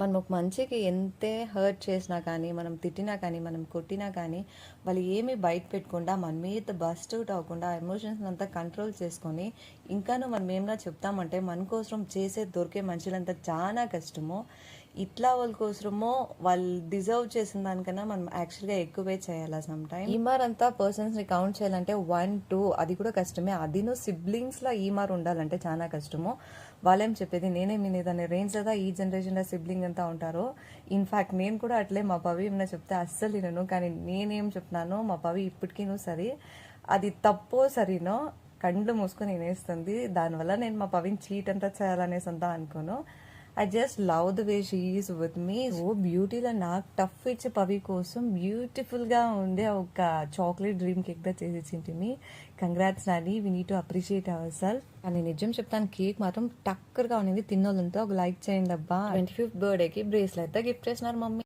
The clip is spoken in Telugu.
మనం ఒక మనిషికి ఎంతే హర్ట్ చేసినా కానీ, మనం తిట్టినా కానీ, మనం కొట్టినా కానీ, వాళ్ళు ఏమీ బయట పెట్టకుండా మన మీద బస్ట్ అవుట్ అవ్వకుండా ఆ ఎమోషన్స్ అంతా కంట్రోల్ చేసుకొని ఇంకాను మనం ఏమైనా చెప్తామంటే మన కోసం చేసే దొరికే మనుషులంతా చాలా కష్టము. ఇట్లా వాళ్ళ కోసమో వాళ్ళు డిజర్వ్ చేసిన దానికన్నా మనం యాక్చువల్గా ఎక్కువే చేయాలి సమ్ టైమ్. ఈ మార్ అంతా పర్సన్స్ని కౌంట్ చేయాలంటే 1, 2 అది కూడా కష్టమే. అదిను సిబ్లింగ్స్లో ఈ మార్ ఉండాలంటే చాలా కష్టము. వాళ్ళేం చెప్పేది నేనే వినేదాన్ని రేంజ్ కదా ఈ జనరేషన్లో సిబ్లింగ్ అంతా ఉంటారో. ఇన్ఫ్యాక్ట్ నేను కూడా అట్లే మా పవి ఏమైనా చెప్తే అస్సలు వినను. కానీ నేనేం చెప్తున్నానో మా పవి ఇప్పటికీను సరే అది తప్పో సరినో కండ్లు మూసుకొని వినేస్తుంది. దానివల్ల నేను మా పవిని చీట్ అంతా చేయాలనేసి అంతా అనుకోను. I just love the way she is with me. ఓ బ్యూటీలో నాకు టఫ్ ఇచ్చి పవి కోసం బ్యూటిఫుల్గా ఉండే ఒక చాక్లెట్ డ్రీమ్ కేక్ దా చేసి ఇచ్చింటి మీ. Congrats Nani, we need to appreciate our self. అని నిజం చెప్తాను, కేక్ మాత్రం టక్కర్గా ఉన్నింది. తిన్నోళ్ళంతా ఒక లైక్ చేయండి అబ్బా. 25th బర్త్డేకి బ్రేస్లెట్ గిఫ్ట్ చేసినారు మమ్మీ.